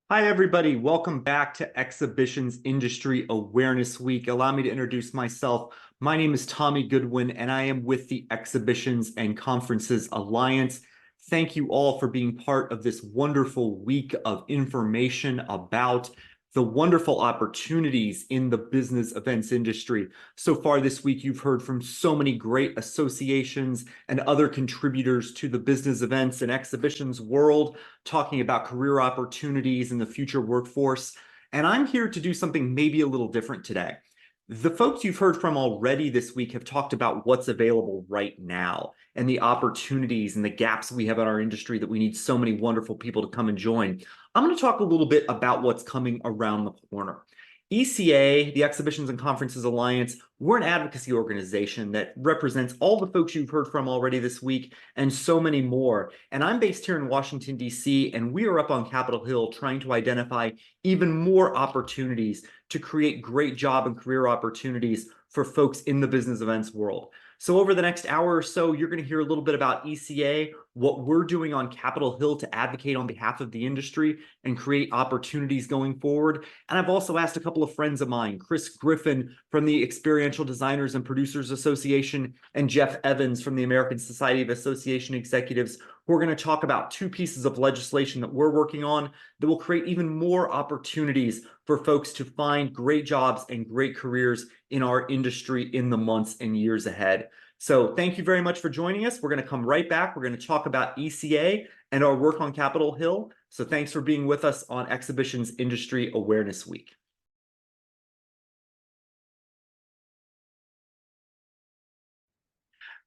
Hi, everybody. Welcome back to Exhibitions Industry Awareness Week. Allow me to introduce myself. My name is Tommy Goodwin, and I am with the Exhibitions and Conferences Alliance. Thank you all for being part of this wonderful week of information about the wonderful opportunities in the business events industry. So far this week, you've heard from so many great associations and other contributors to the business events and exhibitions world, talking about career opportunities in the future workforce. And I'm here to do something maybe a little different today. The folks you've heard from already this week have talked about what's available right now and the opportunities and the gaps we have in our industry that we need so many wonderful people to come and join. I'm going to talk a little bit about what's coming around the corner. ECA, the Exhibitions and Conferences Alliance, we're an advocacy organization that represents all the folks you've heard from already this week and so many more. And I'm based here in Washington, D.C., and we are up on Capitol Hill trying to identify even more opportunities to create great job and career opportunities for folks in the business events world. So over the next hour or so, you're going to hear a little bit about ECA, what we're doing on Capitol Hill to advocate on behalf of the industry and create opportunities going forward. And I've also asked a couple of friends of mine, Chris Griffin from the Experiential Designers and Producers Association and Jeff Evans from the American Society of Association Executives, who are going to talk about two pieces of legislation that we're working on that will create even more opportunities for folks to find great jobs and great careers in our industry in the months and years ahead. So thank you very much for joining us. We're going to come right back. We're going to talk about ECA and our work on Capitol Hill. So thanks for being with us on Exhibitions Industry Awareness Week.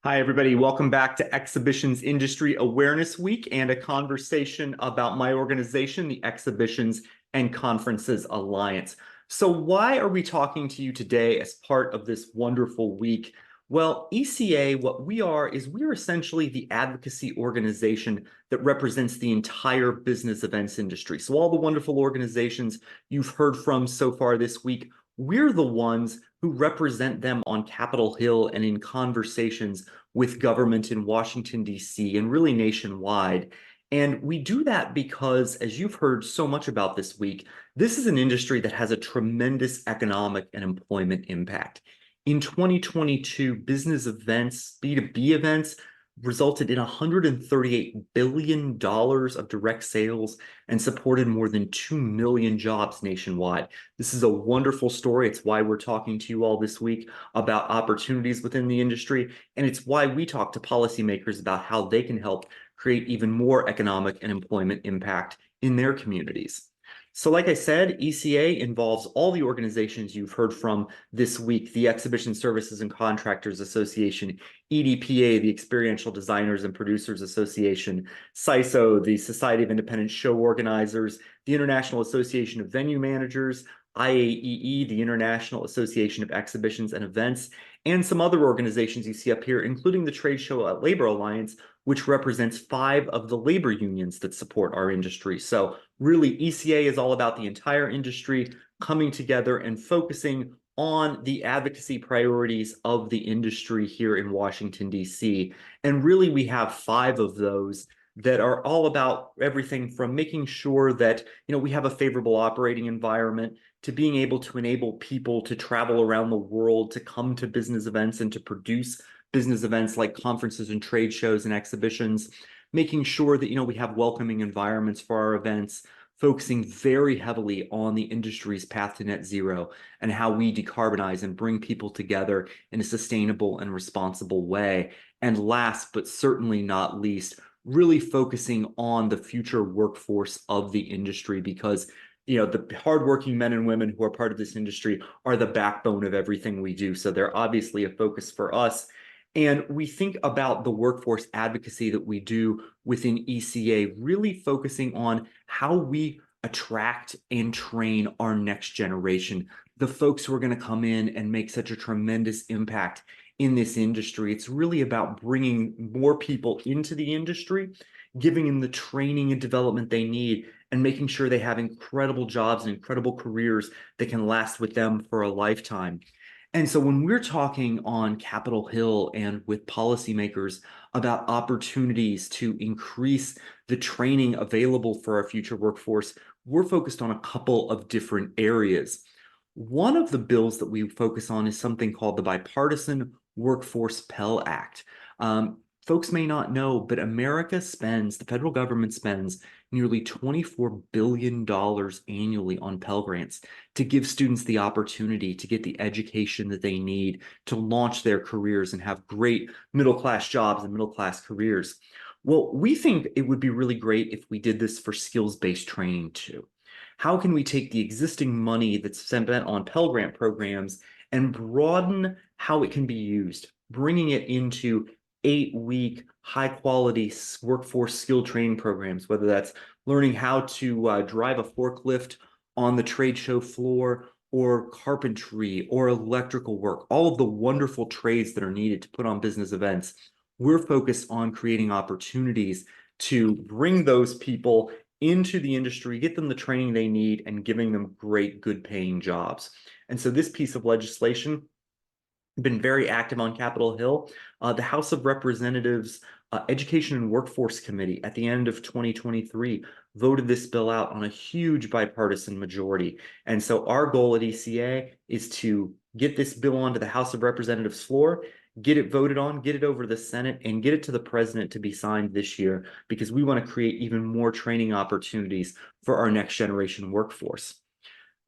Hi, everybody. Welcome back to Exhibitions Industry Awareness Week and a conversation about my organization, the Exhibitions and Conferences Alliance. So why are we talking to you today as part of this wonderful week? Well, ECA, what we are is we're essentially the advocacy organization that represents the entire business events industry. So all the wonderful organizations you've heard from so far this week, we're the ones who represent them on Capitol Hill and in conversations with government in Washington, D.C., and really nationwide. And we do that because, as you've heard so much about this week, this is an industry that has a tremendous economic and employment impact. In 2022, business events, B2B events, resulted in $138 billion of direct sales and supported more than 2 million jobs nationwide. This is a wonderful story. It's why we're talking to you all this week about opportunities within the industry, and it's why we talk to policymakers about how they can help create even more economic and employment impact in their communities. So like I said, ECA involves all the organizations you've heard from this week: the Exhibition Services and Contractors Association, EDPA, the Experiential Designers and Producers Association, CISO, the Society of Independent Show Organizers, the International Association of Venue Managers, IAEE, the International Association of Exhibitions and Events, and some other organizations you see up here, including the Trade Show Labor Alliance, which represents 5 of the labor unions that support our industry. So really, ECA is all about the entire industry coming together and focusing on the advocacy priorities of the industry here in Washington, D.C. And really, we have 5 of those that are all about everything from making sure that we have a favorable operating environment, to being able to enable people to travel around the world, to come to business events and to produce business events like conferences and trade shows and exhibitions, making sure that we have welcoming environments for our events, focusing very heavily on the industry's path to net zero and how we decarbonize and bring people together in a sustainable and responsible way. And last, but certainly not least, really focusing on the future workforce of the industry, because the hardworking men and women who are part of this industry are the backbone of everything we do. So they're obviously a focus for us. And we think about the workforce advocacy that we do within ECA, really focusing on how we attract and train our next generation, the folks who are going to come in and make such a tremendous impact in this industry. It's really about bringing more people into the industry, giving them the training and development they need, and making sure they have incredible jobs and incredible careers that can last with them for a lifetime. And so when we're talking on Capitol Hill and with policymakers about opportunities to increase the training available for our future workforce, we're focused on a couple of different areas. One of the bills that we focus on is something called the Bipartisan Workforce Pell Act. Folks may not know, but the federal government spends nearly $24 billion annually on Pell Grants to give students the opportunity to get the education that they need to launch their careers and have great middle-class jobs and middle-class careers. Well, we think it would be really great if we did this for skills-based training too. How can we take the existing money that's spent on Pell Grant programs and broaden how it can be used, bringing it into 8-week high-quality workforce skill training programs, whether that's learning how to drive a forklift on the trade show floor, or carpentry, or electrical work, all of the wonderful trades that are needed to put on business events. We're focused on creating opportunities to bring those people into the industry, get them the training they need, and giving them great, good paying jobs. And so this piece of legislation has been very active on Capitol Hill. The House of Representatives Education and Workforce Committee at the end of 2023 voted this bill out on a huge bipartisan majority. And so our goal at ECA is to get this bill onto the House of Representatives floor, get it voted on, get it over to the Senate, and get it to the president to be signed this year, because we want to create even more training opportunities for our next generation workforce.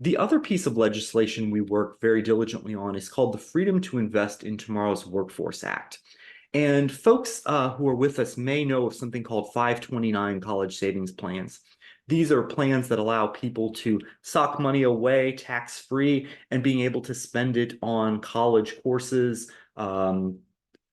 The other piece of legislation we work very diligently on is called the Freedom to Invest in Tomorrow's Workforce Act. And folks who are with us may know of something called 529 college savings plans. These are plans that allow people to sock money away tax-free and being able to spend it on college courses,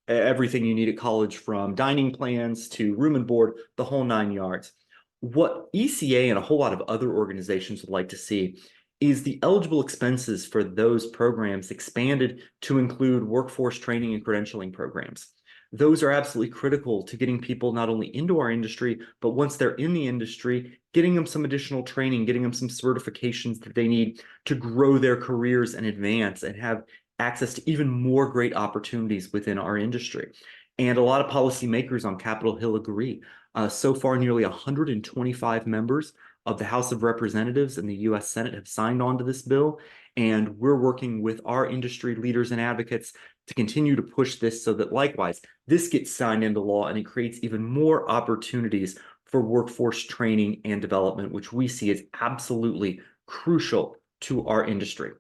everything you need at college, from dining plans to room and board, the whole 9 yards. What ECA and a whole lot of other organizations would like to see is the eligible expenses for those programs expanded to include workforce training and credentialing programs. Those are absolutely critical to getting people not only into our industry, but once they're in the industry, getting them some additional training, getting them some certifications that they need to grow their careers and advance and have access to even more great opportunities within our industry. And a lot of policymakers on Capitol Hill agree. So far, nearly 125 members of the House of Representatives and the U.S. Senate have signed on to this bill, and we're working with our industry leaders and advocates to continue to push this so that likewise, this gets signed into law and it creates even more opportunities for workforce training and development, which we see as absolutely crucial to our industry.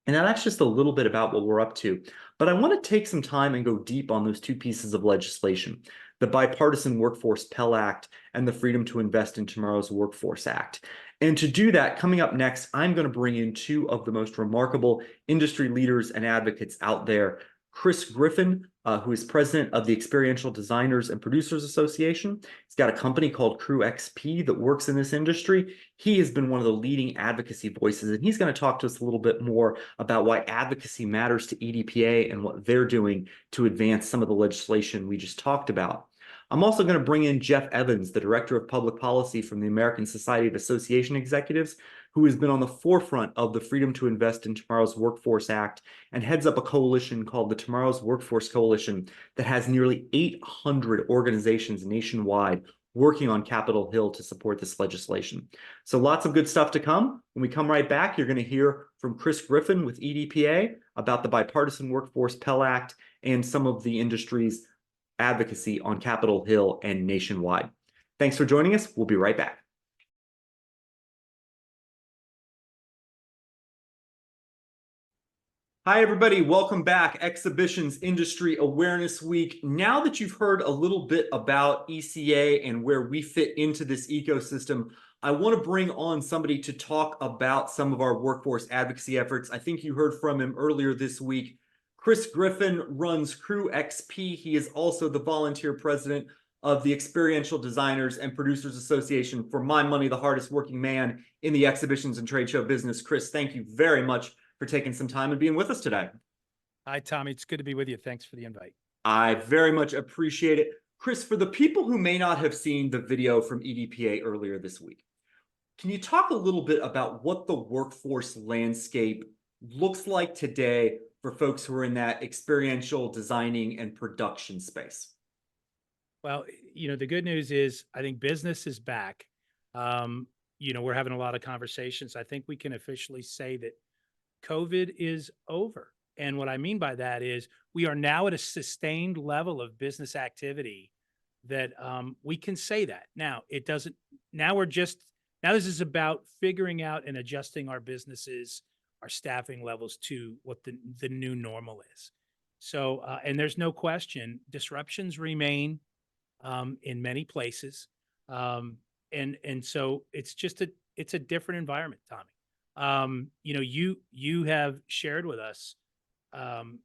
And that's just a little bit about what we're up to. But I want to take some time and go deep on those two pieces of legislation, the Bipartisan Workforce Pell Act and the Freedom to Invest in Tomorrow's Workforce Act. And to do that, coming up next, I'm going to bring in two of the most remarkable industry leaders and advocates out there. Chris Griffin, who is president of the Experiential Designers and Producers Association. He's got a company called Crew XP that works in this industry. He has been one of the leading advocacy voices, and he's going to talk to us a little bit more about why advocacy matters to EDPA and what they're doing to advance some of the legislation we just talked about. I'm also going to bring in Jeff Evans, the Director of Public Policy from the American Society of Association Executives, who has been on the forefront of the Freedom to Invest in Tomorrow's Workforce Act and heads up a coalition called the Tomorrow's Workforce Coalition that has nearly 800 organizations nationwide working on Capitol Hill to support this legislation. So lots of good stuff to come. When we come right back, you're going to hear from Chris Griffin with EDPA about the Bipartisan Workforce Pell Act and some of the industry's advocacy on Capitol Hill and nationwide. Thanks for joining us. We'll be right back. Hi, everybody. Welcome back. Exhibitions Industry Awareness Week. Now that you've heard a little bit about ECA and where we fit into this ecosystem, I want to bring on somebody to talk about some of our workforce advocacy efforts. I think you heard from him earlier this week. Chris Griffin runs Crew XP. He is also the volunteer president of the Experiential Designers and Producers Association. For my money, the hardest working man in the exhibitions and trade show business. Chris, thank you very much for taking some time and being with us today. Hi, Tommy. It's good to be with you. Thanks for the invite. I very much appreciate it. Chris, for the people who may not have seen the video from EDPA earlier this week, can you talk a little bit about what the workforce landscape looks like today for folks who are in that experiential designing and production space? Well, the good news is I think business is back. we're having a lot of conversations. I think we can officially say that COVID is over. And what I mean by that is we are now at a sustained level of business activity that we can say that. Now, it doesn't, now we're just, now this is about figuring out and adjusting our businesses, our staffing levels to what the new normal is. So, and there's no question, disruptions remain in many places. And so it's just it's a different environment, Tommy. You have shared with us, some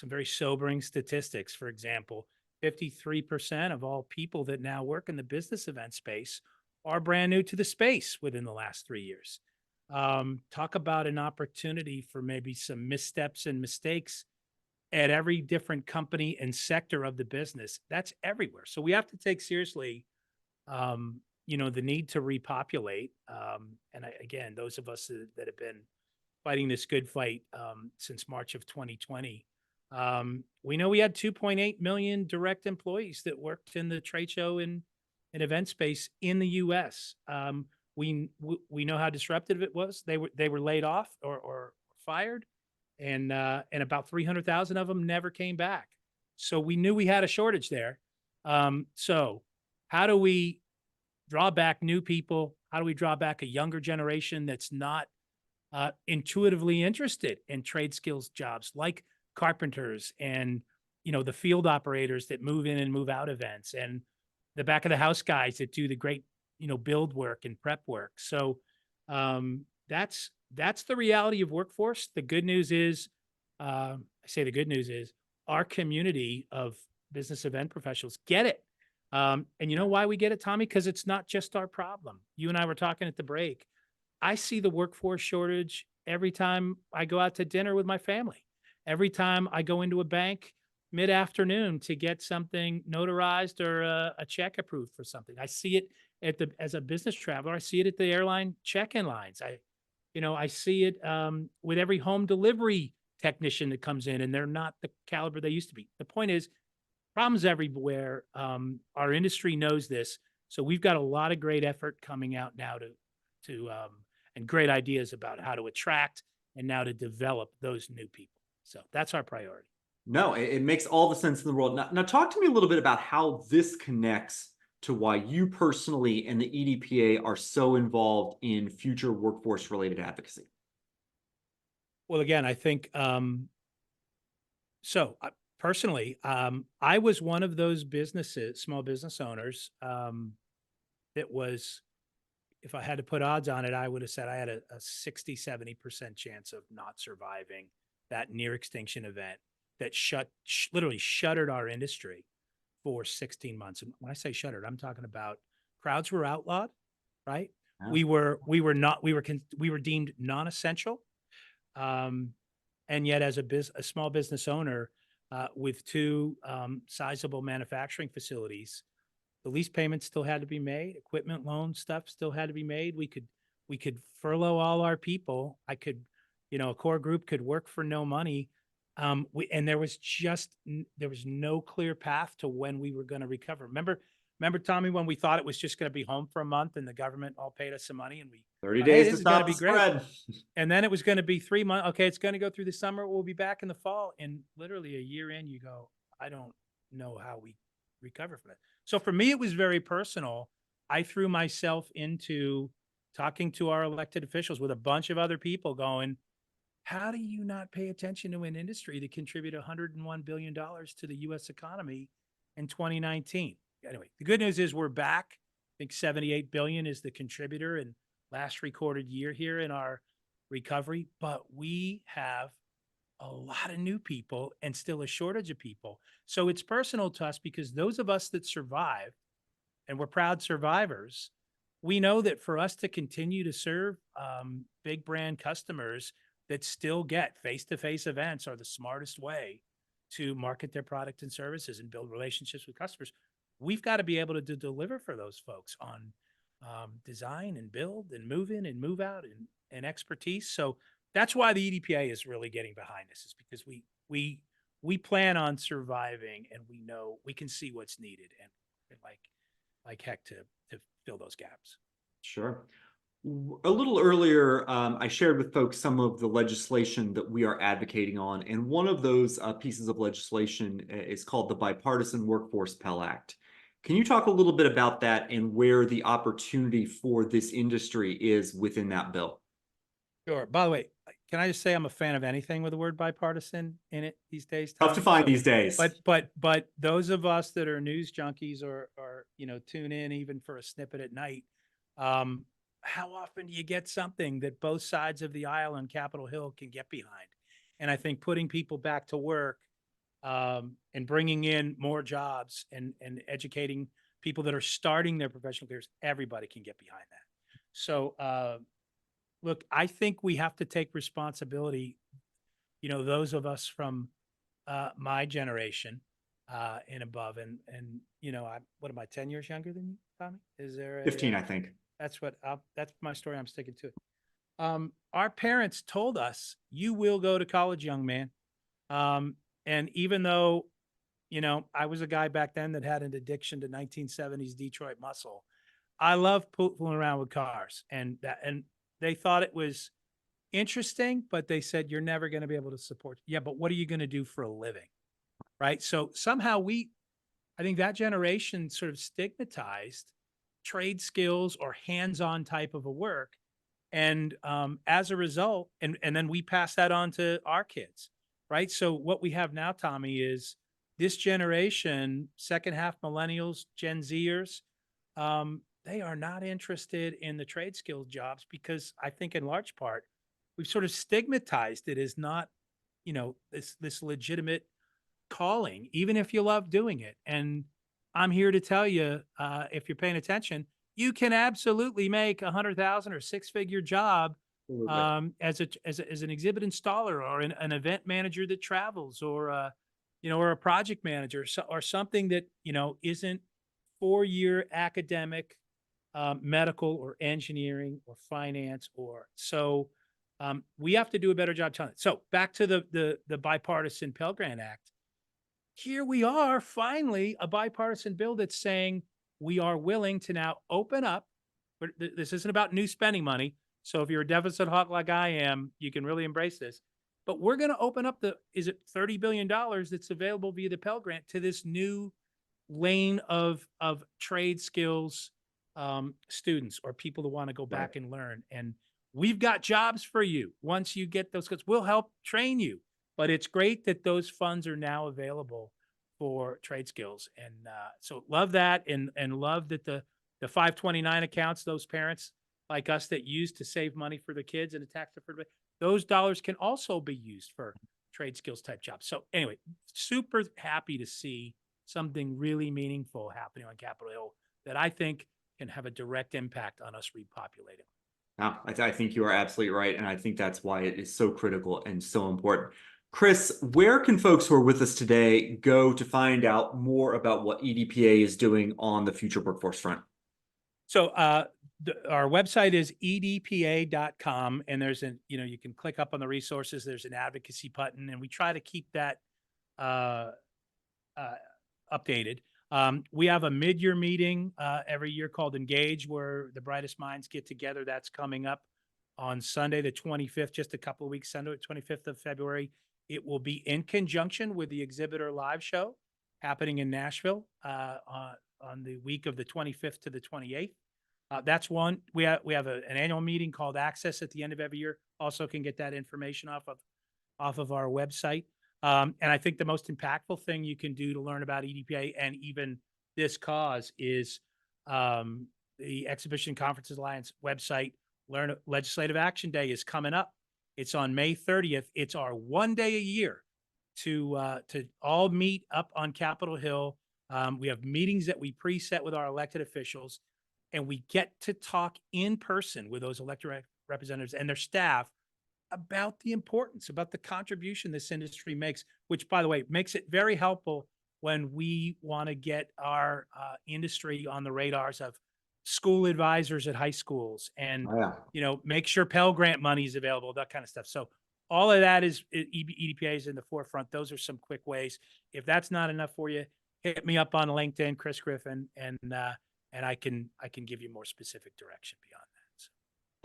very sobering statistics. For example, 53% of all people that now work in the business event space are brand new to the space within the last 3 years. Talk about an opportunity for maybe some missteps and mistakes at every different company and sector of the business. That's everywhere. So we have to take seriously, the need to repopulate. Again, those of us that have been fighting this good fight since March of 2020, we know we had 2.8 million direct employees that worked in the trade show and event space in the U.S. We know how disruptive it was. They were laid off or fired, and about 300,000 of them never came back. So we knew we had a shortage there. So how do we draw back new people? How do we draw back a younger generation that's not intuitively interested in trade skills jobs like carpenters and, the field operators that move in and move out events, and the back of the house guys that do the great, build work and prep work. So that's the reality of workforce. The good news is, I say the good news is our community of business event professionals get it. And you know why we get it, Tommy? Because it's not just our problem. You and I were talking at the break. I see the workforce shortage every time I go out to dinner with my family. Every time I go into a bank mid-afternoon to get something notarized or a check approved for something. I see it as a business traveler. I see it at the airline check-in lines. I see it with every home delivery technician that comes in, and they're not the caliber they used to be. The point is, problems everywhere. Our industry knows this, so we've got a lot of great effort coming out now to and great ideas about how to attract and now to develop those new people. So that's our priority. No, it makes all the sense in the world. Now, talk to me a little bit about how this connects to why you personally and the EDPA are so involved in future workforce related advocacy. Well, again, I think personally, I was one of those small business owners that was, if I had to put odds on it, I would have said I had a 60, 70% chance of not surviving that near extinction event that literally shuttered our industry for 16 months. And when I say shuttered, I'm talking about crowds were outlawed, right? Yeah. We were deemed non-essential. And yet as a small business owner, with two sizable manufacturing facilities, the lease payments still had to be made, equipment loan stuff still had to be made. We could furlough all our people. A core group could work for no money. And there was no clear path to when we were going to recover. Remember, Tommy, when we thought it was just going to be home for a month and the government all paid us some money and 30 hey, days this to is going to stop be the great. spread. And then it was going to be 3 months. Okay, it's going to go through the summer. We'll be back in the fall. And literally a year in, you go, I don't know how we recover from it. So for me, it was very personal. I threw myself into talking to our elected officials with a bunch of other people going, how do you not pay attention to an industry that contributed $101 billion to the U.S. economy in 2019? Anyway, the good news is we're back. I think 78 billion is the contributor in last recorded year here in our recovery, but we have a lot of new people and still a shortage of people. So it's personal to us because those of us that survive, and we're proud survivors, we know that for us to continue to serve big brand customers that still get face-to-face events are the smartest way to market their product and services and build relationships with customers. We've got to be able to deliver for those folks on design and build and move in and move out and expertise. So that's why the EDPA is really getting behind this, is because we plan on surviving and we know we can see what's needed and like heck to fill those gaps. Sure. A little earlier, I shared with folks some of the legislation that we are advocating on, and one of those pieces of legislation is called the Bipartisan Workforce Pell Act. Can you talk a little bit about that and where the opportunity for this industry is within that bill? Sure. By the way, can I just say I'm a fan of anything with the word bipartisan in it these days, Tough to Tommy? find So, these days. but those of us that are news junkies or tune in even for a snippet at night, um, how often do you get something that both sides of the aisle on Capitol Hill can get behind? And I think putting people back to work and bringing in more jobs and educating people that are starting their professional careers, everybody can get behind that. So look, I think we have to take responsibility. Those of us from my generation and above, and what am I, 10 years younger than you, Tommy? Is there 15, I think. that's my story. I'm sticking to it. Our parents told us, "You will go to college, young man." And even though, I was a guy back then that had an addiction to 1970s Detroit muscle, I love fooling around with cars, and they thought it was interesting, but they said, you're never going to be able to support. Yeah, but what are you going to do for a living? Right. So somehow I think that generation sort of stigmatized trade skills or hands-on type of a work. And as a result, and then we pass that on to our kids. Right. So what we have now, Tommy, is this generation, second half millennials, Gen Zers, they are not interested in the trade skills jobs because I think in large part, we've sort of stigmatized it as not, this legitimate calling, even if you love doing it. And I'm here to tell you, if you're paying attention, you can absolutely make 100,000 or six-figure job Absolutely. as an exhibit installer or an event manager that travels, or or a project manager, or something that isn't 4-year academic, medical or engineering or finance or so. We have to do a better job telling it. So back to the bipartisan Pell Grant Act. Here we are, finally, a bipartisan bill that's saying we are willing to now open up. But this isn't about new spending money. So if you're a deficit hawk like I am, you can really embrace this. But we're going to open up is it $30 billion that's available via the Pell Grant to this new lane of trade skills students or people that want to go Right. back and learn. And we've got jobs for you. Once you get those skills, we'll help train you. But it's great that those funds are now available for trade skills. And so love that, and love that the 529 accounts, those parents like us that use to save money for the kids in a tax deferred way, those dollars can also be used for trade skills type jobs. So anyway, super happy to see something really meaningful happening on Capitol Hill that I think can have a direct impact on us repopulating. No, I think you are absolutely right. And I think that's why it is so critical and so important. Chris, where can folks who are with us today go to find out more about what EDPA is doing on the future workforce front? So our website is edpa.com, and there's you can click up on the resources. There's an advocacy button, and we try to keep that uh, updated. We have a mid-year meeting every year called Engage, where the brightest minds get together. That's coming up on Sunday, the 25th, just a couple of weeks, Sunday, 25th of February. It will be in conjunction with the Exhibitor Live show happening in Nashville on the week of the 25th to the 28th. That's one. We have an annual meeting called Access at the end of every year. Also can get that information off of our website. And I think the most impactful thing you can do to learn about EDPA and even this cause is the Exhibition Conferences Alliance website. Legislative Action Day is coming up. It's on May 30th. It's our one day a year to all meet up on Capitol Hill. We have meetings that we preset with our elected officials, and we get to talk in person with those elected representatives and their staff about the importance, about the contribution this industry makes, which, by the way, makes it very helpful when we want to get our industry on the radars of school advisors at high schools and, Oh, yeah. make sure Pell Grant money is available, that kind of stuff. So all of that is EDPA is in the forefront. Those are some quick ways. If that's not enough for you, hit me up on LinkedIn, Chris Griffin, and I can give you more specific direction beyond that. So.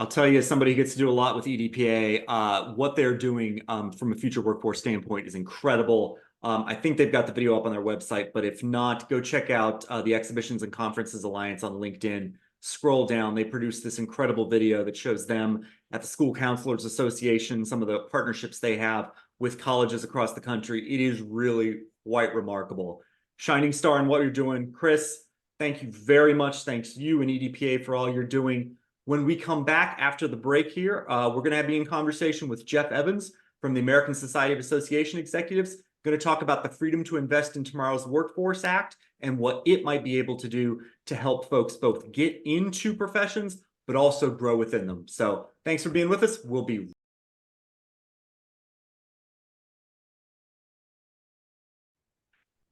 I'll tell you, as somebody who gets to do a lot with EDPA, what they're doing from a future workforce standpoint is incredible. I think they've got the video up on their website, but if not, go check out the Exhibitions and Conferences Alliance on LinkedIn. Scroll down. They produced this incredible video that shows them at the School Counselors Association, some of the partnerships they have with colleges across the country. It is really quite remarkable. Shining star in what you're doing. Chris, thank you very much. Thanks to you and EDPA for all you're doing. When we come back after the break here, we're going to be in conversation with Jeff Evans from the American Society of Association Executives. Going to talk about the Freedom to Invest in Tomorrow's Workforce Act and what it might be able to do to help folks both get into professions, but also grow within them. So thanks for being with us. We'll be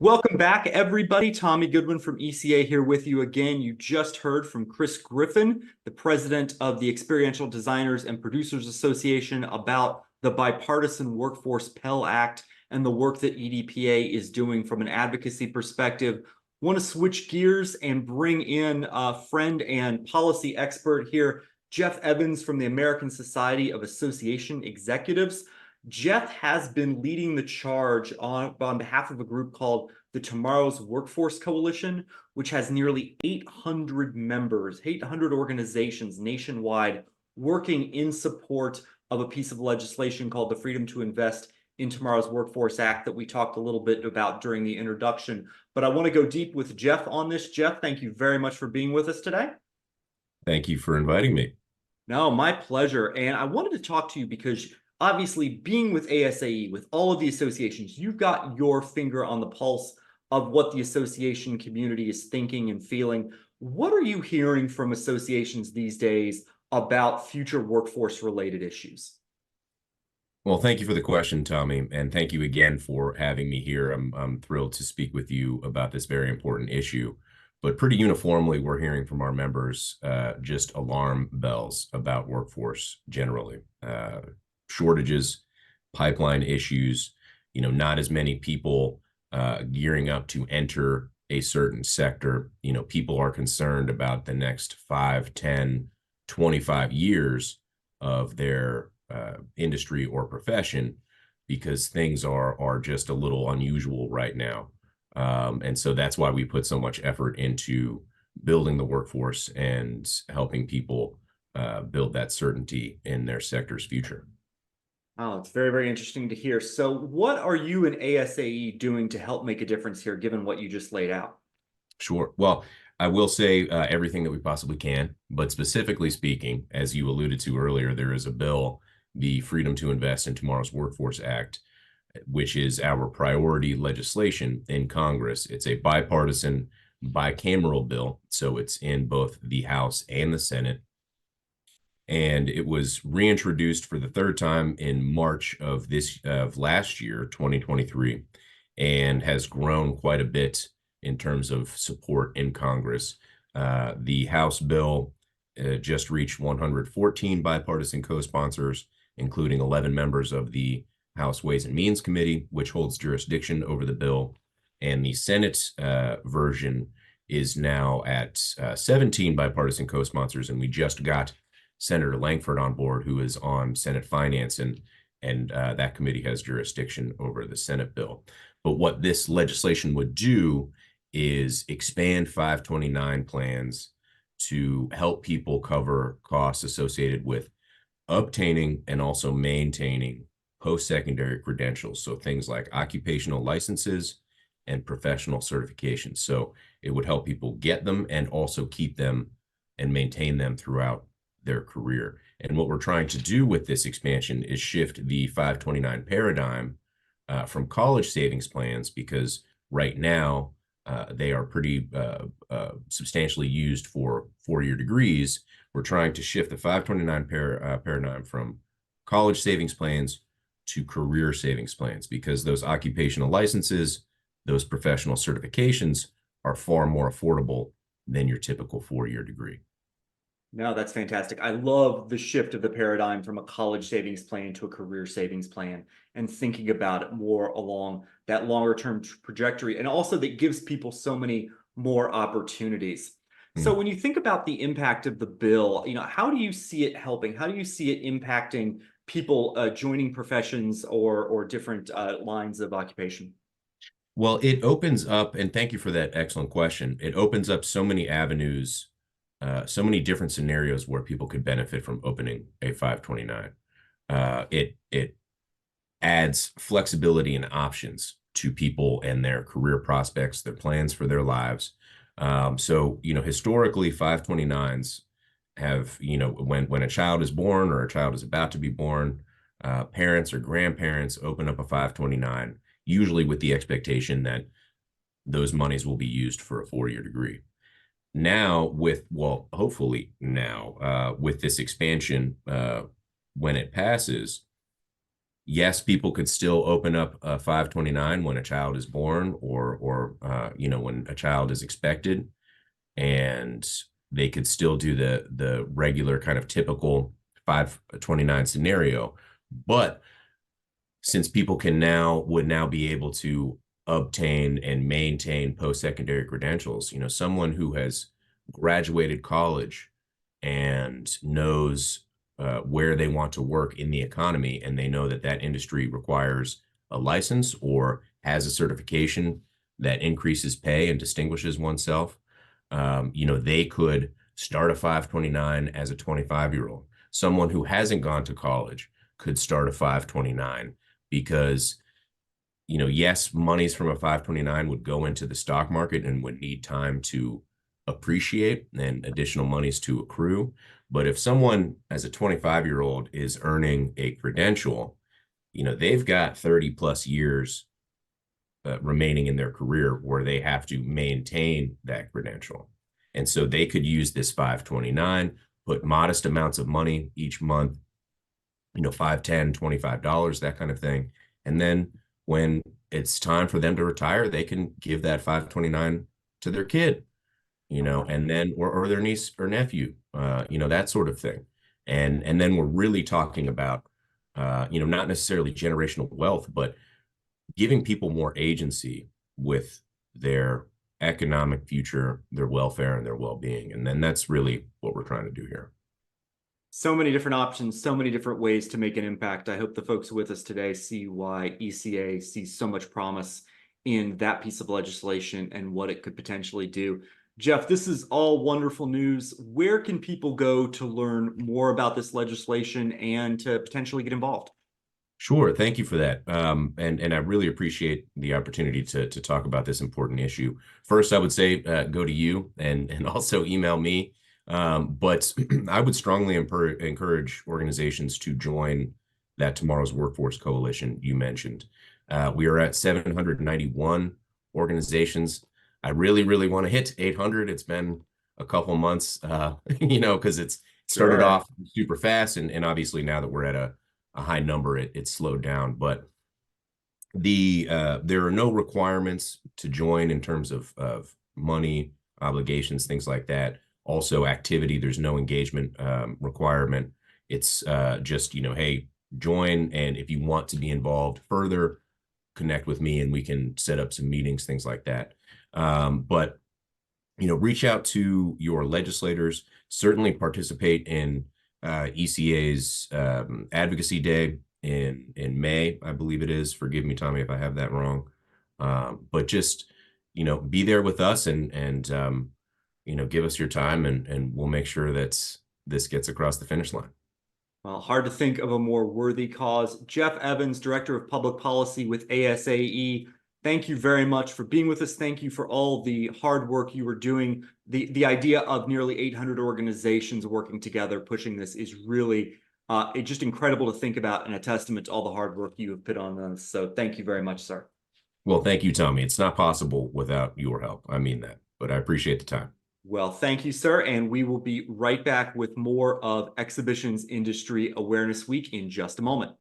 Welcome back, everybody. Tommy Goodwin from ECA here with you again. You just heard from Chris Griffin, the president of the Experiential Designers and Producers Association, about the Bipartisan Workforce Pell Act and the work that EDPA is doing from an advocacy perspective. Want to switch gears and bring in a friend and policy expert here, Jeff Evans from the American Society of Association Executives. Jeff has been leading the charge on behalf of a group called the Tomorrow's Workforce Coalition, which has nearly 800 members, 800 organizations nationwide working in support of a piece of legislation called the Freedom to Invest in Tomorrow's Workforce Act that we talked a little bit about during the introduction. But I want to go deep with Jeff on this. Jeff, thank you very much for being with us today. Thank you for inviting me. No, my pleasure. And I wanted to talk to you because obviously, being with ASAE, with all of the associations, you've got your finger on the pulse of what the association community is thinking and feeling. What are you hearing from associations these days about future workforce-related issues? Well, thank you for the question, Tommy, and thank you again for having me here. I'm thrilled to speak with you about this very important issue. But pretty uniformly, we're hearing from our members just alarm bells about workforce generally. Shortages, pipeline issues, not as many people gearing up to enter a certain sector. People are concerned about the next 5, 10, 25 years of their industry or profession because things are just a little unusual right now. And so that's why we put so much effort into building the workforce and helping people build that certainty in their sector's future. Oh, it's very, very interesting to hear. So what are you and ASAE doing to help make a difference here, given what you just laid out? Sure. Well, I will say everything that we possibly can, but specifically speaking, as you alluded to earlier, there is a bill, the Freedom to Invest in Tomorrow's Workforce Act, which is our priority legislation in Congress. It's a bipartisan, bicameral bill, so it's in both the House and the Senate. And it was reintroduced for the third time in March of last year, 2023, and has grown quite a bit in terms of support in Congress. The House bill just reached 114 bipartisan co-sponsors, including 11 members of the House Ways and Means Committee, which holds jurisdiction over the bill. And the Senate version is now at 17 bipartisan co-sponsors, and we just got Senator Langford on board, who is on Senate Finance, and that committee has jurisdiction over the Senate bill. But what this legislation would do is expand 529 plans to help people cover costs associated with obtaining and also maintaining post-secondary credentials. So things like occupational licenses and professional certifications. So it would help people get them and also keep them and maintain them throughout their career. And what we're trying to do with this expansion is shift the 529 paradigm from college savings plans, because right now they are pretty substantially used for four-year degrees. We're trying to shift the 529 paradigm from college savings plans to career savings plans, because those occupational licenses, those professional certifications are far more affordable than your typical four-year degree. No, that's fantastic. I love the shift of the paradigm from a college savings plan to a career savings plan and thinking about it more along that longer term trajectory. And also that gives people so many more opportunities. So when you think about the impact of the bill, how do you see it helping? How do you see it impacting people joining professions or different lines of occupation? Well, it opens up, and thank you for that excellent question. It opens up so many avenues, so many different scenarios where people could benefit from opening a 529. It adds flexibility and options to people and their career prospects, their plans for their lives. So, historically, 529s have, when a child is born or a child is about to be born, parents or grandparents open up a 529, usually with the expectation that those monies will be used for a 4-year degree. Now, hopefully now, with this expansion, when it passes, yes, people could still open up a 529 when a child is born or when a child is expected, and they could still do the regular kind of typical 529 scenario. But since people would now be able to obtain and maintain post-secondary credentials, someone who has graduated college and knows where they want to work in the economy, and they know that that industry requires a license or has a certification that increases pay and distinguishes oneself, they could start a 529 as a 25-year-old. Someone who hasn't gone to college could start a 529 because, yes, monies from a 529 would go into the stock market and would need time to appreciate and additional monies to accrue. But if someone as a 25-year-old is earning a credential, they've got 30 plus years remaining in their career where they have to maintain that credential. And so they could use this 529, put modest amounts of money each month, $5, $10, $25, that kind of thing. And then when it's time for them to retire, they can give that 529 to their kid, and then, or their niece or nephew, that sort of thing. And then we're really talking about, not necessarily generational wealth, but giving people more agency with their economic future, their welfare, and their well-being. And then that's really what we're trying to do here. So many different options, so many different ways to make an impact. I hope the folks with us today see why ECA sees so much promise in that piece of legislation and what it could potentially do. Jeff, this is all wonderful news. Where can people go to learn more about this legislation and to potentially get involved? Sure. Thank you for that. And I really appreciate the opportunity to talk about this important issue. First, I would say go to you and also email me. But I would strongly encourage organizations to join that Tomorrow's Workforce Coalition you mentioned. We are at 791 organizations. I really, really want to hit 800. It's been a couple months, because it's started off super fast. And obviously now that we're at a high number, it's slowed down. But there are no requirements to join in terms of money, obligations, things like that. Also activity, there's no engagement requirement. It's just, hey, join. And if you want to be involved further, connect with me and we can set up some meetings, things like that. But, reach out to your legislators, certainly participate in ECA's Advocacy Day in May, I believe it is. Forgive me, Tommy, if I have that wrong. But just, be there with us and give us your time and we'll make sure that this gets across the finish line. Well, hard to think of a more worthy cause. Jeff Evans, Director of Public Policy with ASAE. Thank you very much for being with us. Thank you for all the hard work you were doing. The idea of nearly 800 organizations working together, pushing this is really just incredible to think about and a testament to all the hard work you have put on this. So thank you very much, sir. Well, thank you, Tommy. It's not possible without your help. I mean that, but I appreciate the time. Well, thank you, sir. And we will be right back with more of Exhibitions Industry Awareness Week in just a moment.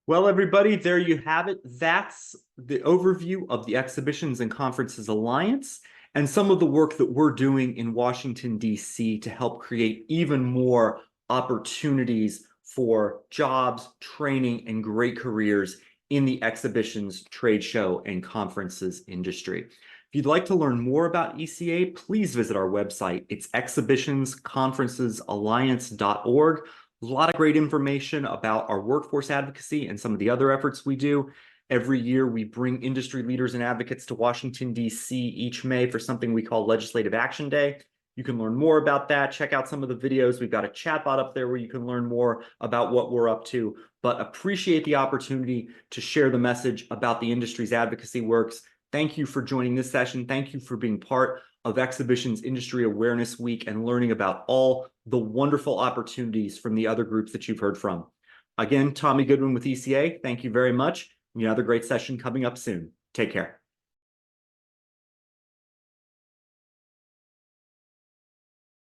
Well, everybody, there you have it. That's the overview of the Exhibitions and Conferences Alliance and some of the work that we're doing in Washington, D.C. to help create even more opportunities for jobs, training, and great careers in the exhibitions, trade show, and conferences industry. If you'd like to learn more about ECA, please visit our website. It's exhibitionsconferencesalliance.org. A lot of great information about our workforce advocacy and some of the other efforts we do. Every year, we bring industry leaders and advocates to Washington, D.C. each May for something we call Legislative Action Day. You can learn more about that. Check out some of the videos. We've got a chatbot up there where you can learn more about what we're up to, but appreciate the opportunity to share the message about the industry's advocacy works. Thank you for joining this session. Thank you for being part of Exhibitions Industry Awareness Week and learning about all the wonderful opportunities from the other groups that you've heard from. Again, Tommy Goodwin with ECA. Thank you very much. Another great session coming up soon. Take care.